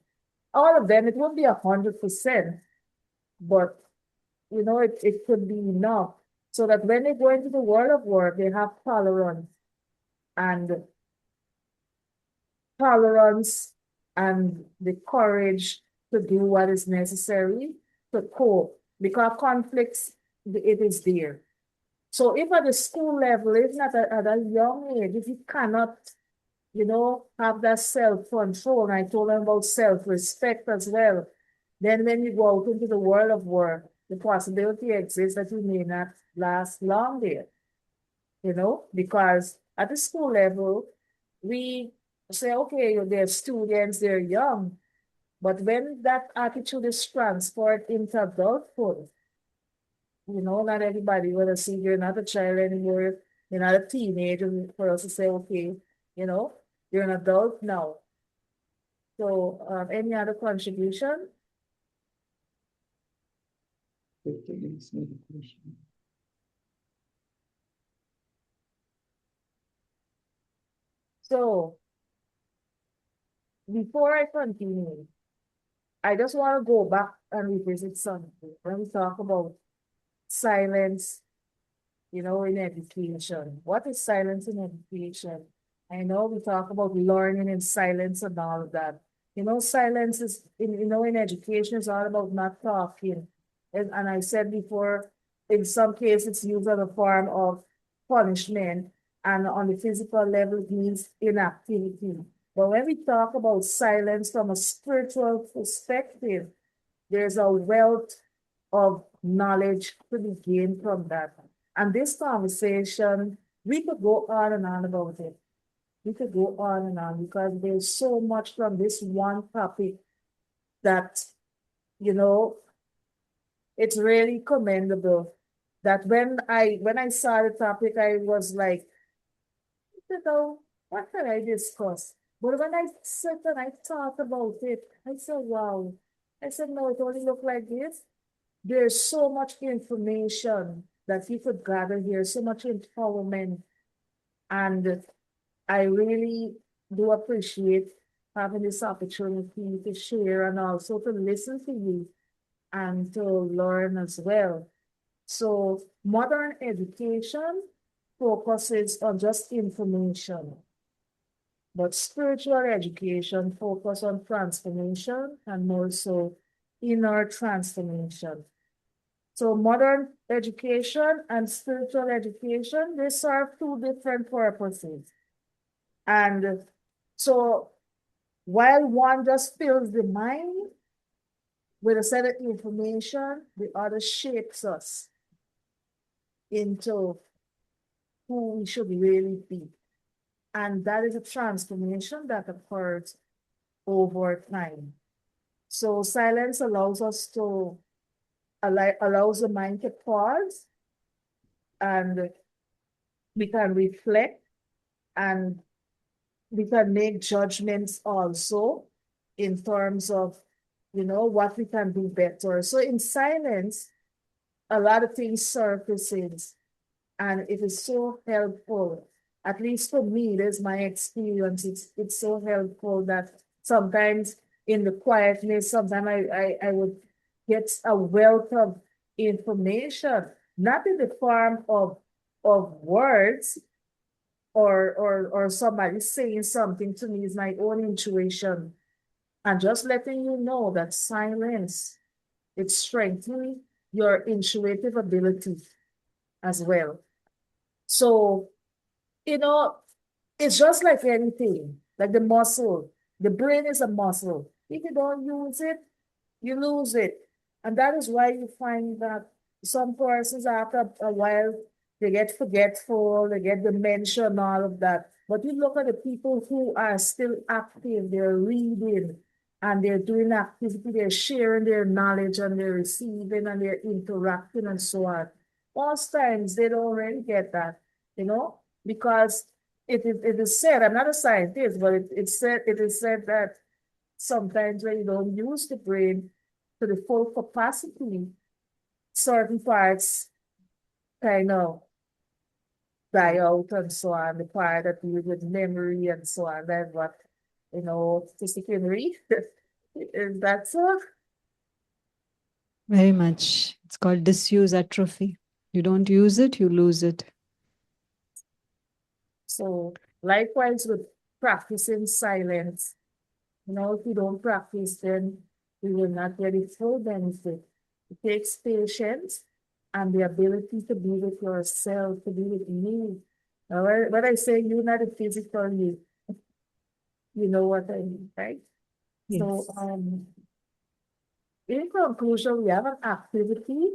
All of them, it won't be 100%, but it could be enough so that when they go into the world of work, they have tolerance and the courage to do what is necessary to cope, because conflicts, it is there. So if at the school level, if not at a young age, if you cannot, have that self-control, and I told them about self-respect as well, then when you go out into the world of work, the possibility exists that you may not last long there, because at the school level, we say, okay, they're students, they're young, but when that attitude is transferred into adulthood, not everybody will see you're not a child anymore, you're not a teenager for us to say, okay, you're an adult now. So, any other contribution? So, before I continue, I just want to go back and revisit something. When we talk about silence, in education. What is silence in education? I know we talk about learning in silence and all of that. Silence is, in education is all about not talking. And I said before, in some cases, it's used as a form of punishment. And on the physical level, it means inactivity. But when we talk about silence from a spiritual perspective, there's a wealth of knowledge to be gained from that. And this conversation, we could go on and on about it. We could go on and on because there's so much from this one topic that, it's really commendable that when I saw the topic, I was like, what can I discuss? But when I sat and I thought about it, I said, wow. I said, no, it only look like this. There's so much information that you could gather here, so much empowerment. And I really do appreciate having this opportunity to share and also to listen to you and to learn as well. So modern education focuses on just information, but spiritual education focuses on transformation and more so inner transformation. So modern education and spiritual education, they serve two different purposes. And so while one just fills the mind with a set of information, the other shapes us into who we should really be. And that is a transformation that occurs over time. So silence allows us to, allows the mind to pause, and we can reflect, and we can make judgments also in terms of, what we can do better. So in silence, a lot of things surfaces, and it is so helpful. At least for me, there's my experience. It's so helpful that sometimes in the quietness, sometimes I would get a wealth of information, not in the form of words or somebody saying something to me. Is my own intuition. And just letting you know that silence, it strengthens your intuitive ability as well. So, it's just like anything, like the muscle. The brain is a muscle. If you don't use it, you lose it. And that is why you find that some persons after a while, they get forgetful, they get dementia and all of that. But you look at the people who are still active, they're reading and they're doing activity, they're sharing their knowledge and they're receiving and they're interacting and so on. Most times they don't really get that, because it is said, I'm not a scientist, but it is said that sometimes when you don't use the brain to the full capacity, certain parts kind of die out and so on, the part that deal with memory and so on. That's what, disciplinary. Is that so? Very much. It's called disuse atrophy. You don't use it, you lose it. So likewise with practicing silence, if you don't practice, then you will not get the full benefit. It takes patience and the ability to be with yourself, to be with you. Now, when I say you, not a physical you, you know what I mean, right? Yes. So, in conclusion, we have an activity.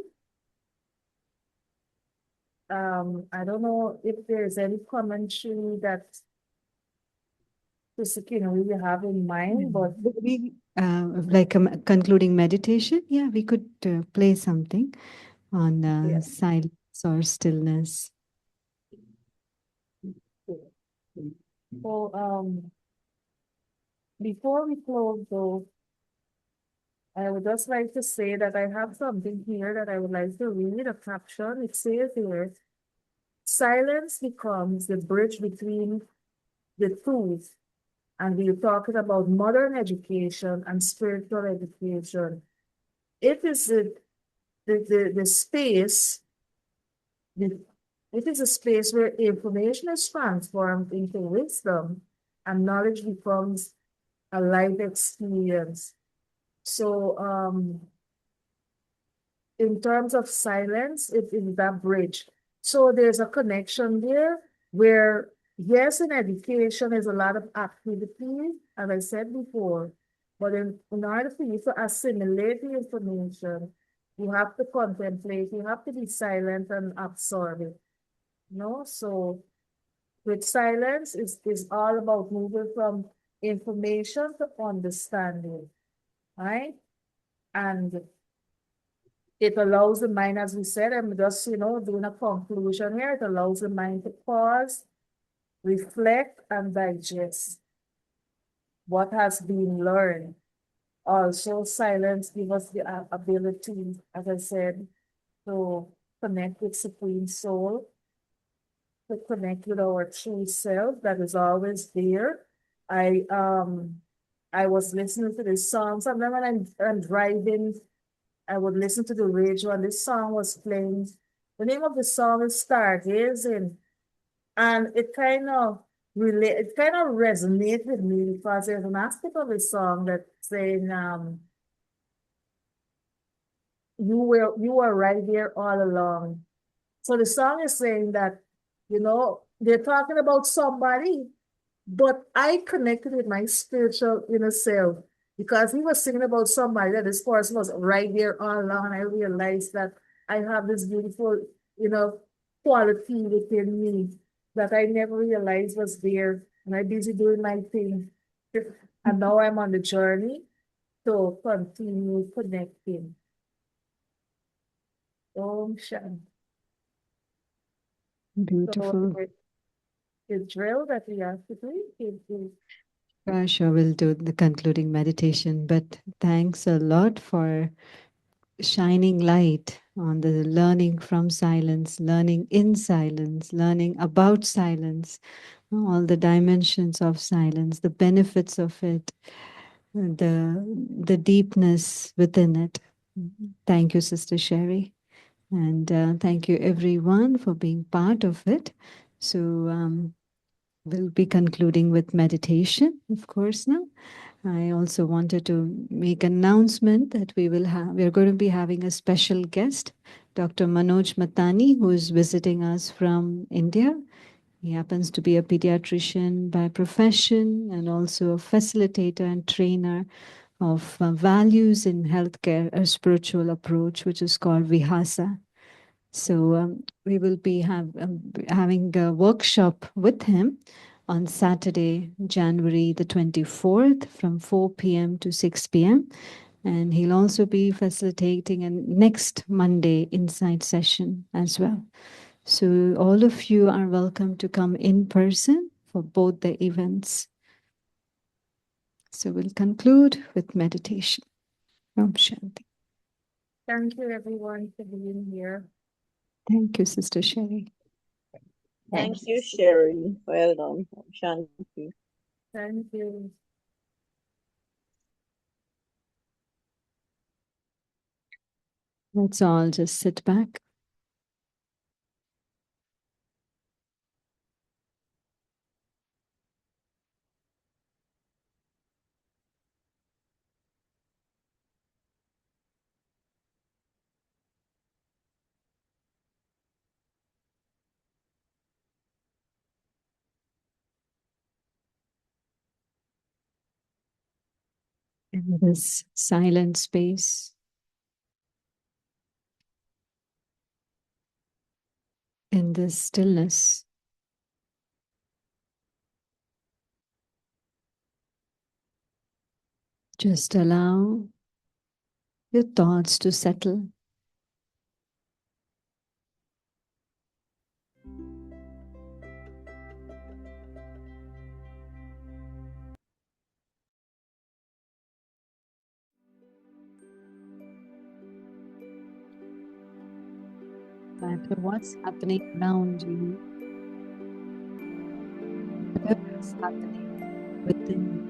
I don't know if there's any commentary that we have in mind, but we like a concluding meditation. Yeah, we could play something on Yeah. silence or stillness. So, before we close though, I would just like to say that I have something here that I would like to read, a caption. It says here, silence becomes the bridge between the two. And we're talking about modern education and spiritual education. It is the space, it is a space where information is transformed into wisdom and knowledge becomes a life experience. So, in terms of silence, it is that bridge. So there's a connection there where, yes, in education, there's a lot of activity, as I said before, but in order for you to assimilate the information, you have to contemplate, you have to be silent and absorb it. So with silence, is all about moving from information to understanding, right? And it allows the mind, as we said, I'm just, doing a conclusion here. It allows the mind to pause, reflect, and digest what has been learned. Also, silence gives us the ability, as I said, to connect with Supreme Soul, to connect with our true self that is always there. I was listening to this song. Sometimes when I'm driving, I would listen to the radio and this song was playing. The name of the song is Stargazing. And it kind of resonates with me because there's an aspect of the song that's saying, you were right there all along. So the song is saying that, they're talking about somebody, but I connected with my spiritual inner self because he was singing about somebody that this person was right there all along. And I realized that I have this beautiful, quality within me that I never realized was there. And I'm busy doing my thing. And now I'm on the journey to continue connecting. Om Shanti. Beautiful. So the drill that we have to do is Sure, we'll do the concluding meditation, but thanks a lot for shining light on the learning from silence, learning in silence, learning about silence, all the dimensions of silence, the benefits of it, the deepness within it. Thank you, Sister Sherry. And thank you everyone for being part of it. So we'll be concluding with meditation, of course, now. I also wanted to make an announcement that we're going to be having a special guest, Dr. Manoj Matani, who is visiting us from India. He happens to be a pediatrician by profession and also a facilitator and trainer of values in healthcare, a spiritual approach, which is called Vihasa. So we will be having a workshop with him on Saturday, January the 24th from 4 p.m. to 6 p.m. And he'll also be facilitating a next Monday Insight session as well. So all of you are welcome to come in person for both the events. So we'll conclude with meditation. Om Shanti. thank you everyone for being here. Thank you, Sister Sherry. Thank Thank you, Sherry. Well done. Shanti. Thank you. Let's all just sit back. In this silent space, in this stillness, just allow your thoughts to settle. No matter what's happening around you, whatever is happening within you.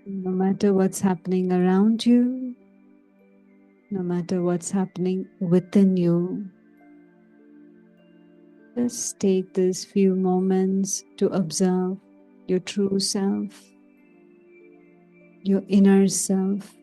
No matter what's happening around you, no matter what's happening within you, just take these few moments to observe your true self, your inner self.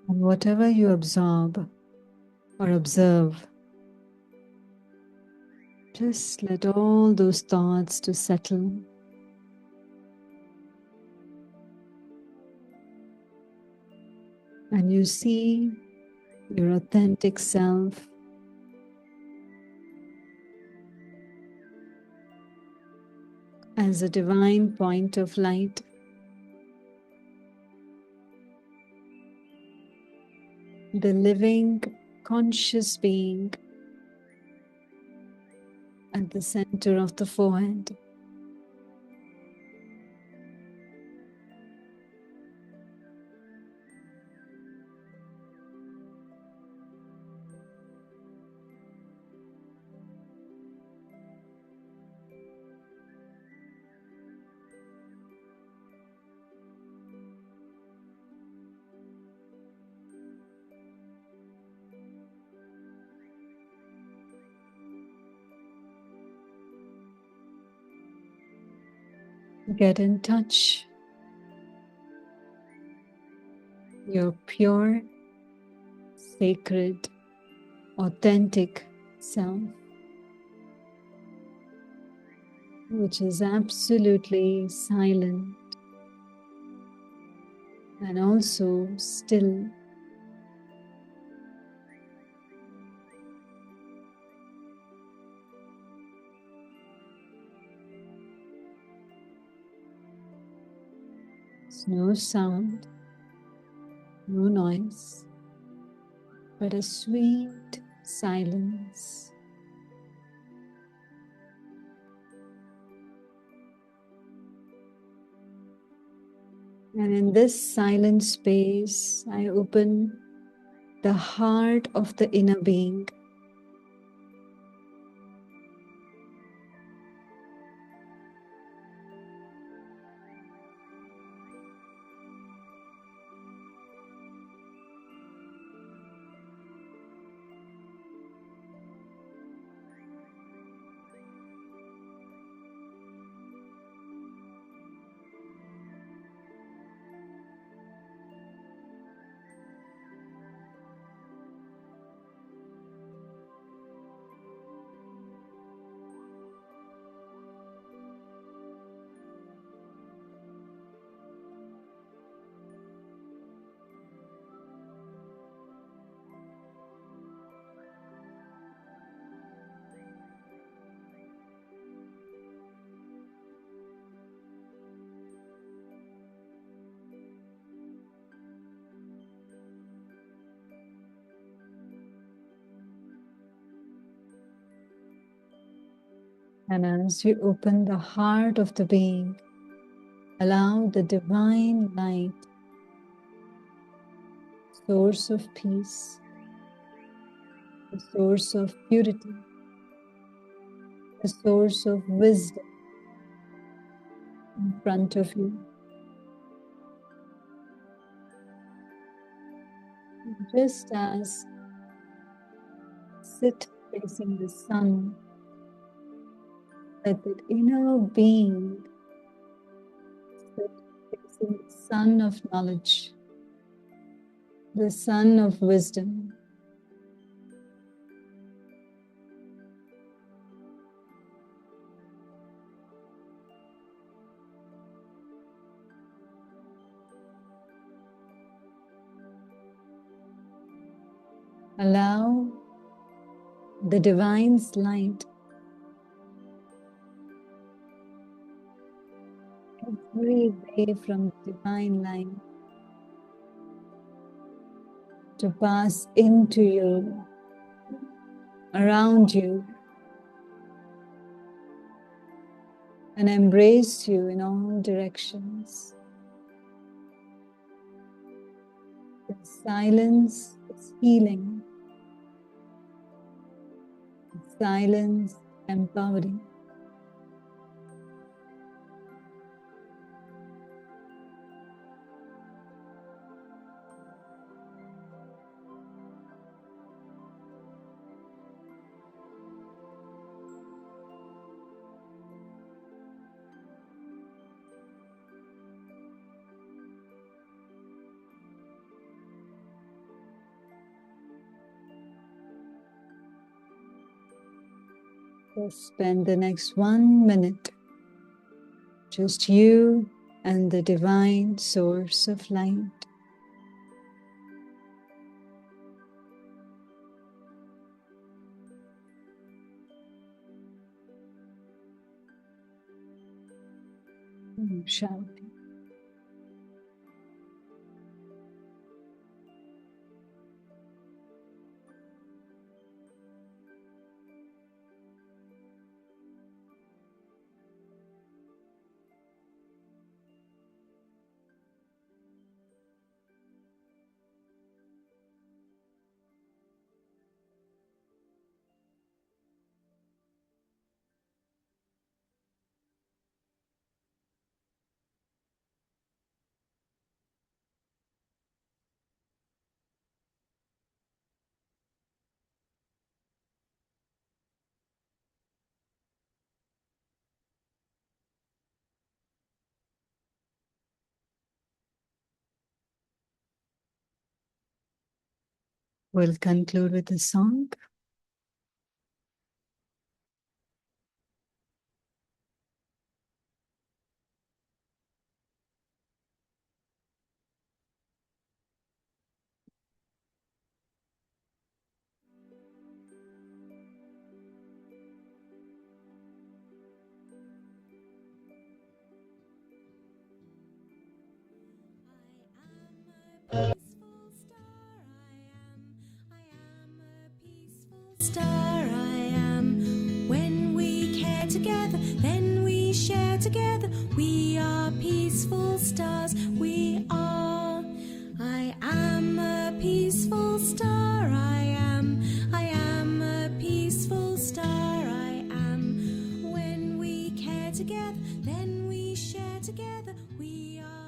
And whatever you absorb or observe, just let all those thoughts to settle. and you see your authentic self as a divine point of light. The living, conscious being at the center of the forehead. Get in touch. Your pure, sacred, authentic self, which is absolutely silent and also still. There's no sound, no noise, but a sweet silence. And in this silent space, I open the heart of the inner being. And as you open the heart of the being, allow the divine light, source of peace, the source of purity, the source of wisdom in front of you. Just as sit facing the sun, let that inner being sit facing the sun of knowledge, the sun of wisdom. Allow the divine's light every ray from the divine light to pass into you, around you, and embrace you in all directions. The silence is healing. The silence empowering. So spend the next 1 minute, just you and the divine source of light. Shanti. We'll conclude with a song. Star I am. When we care together, then we share together. We are peaceful stars. We are. I am a peaceful star. I am. I am a peaceful star. I am. When we care together, then we share together. We are.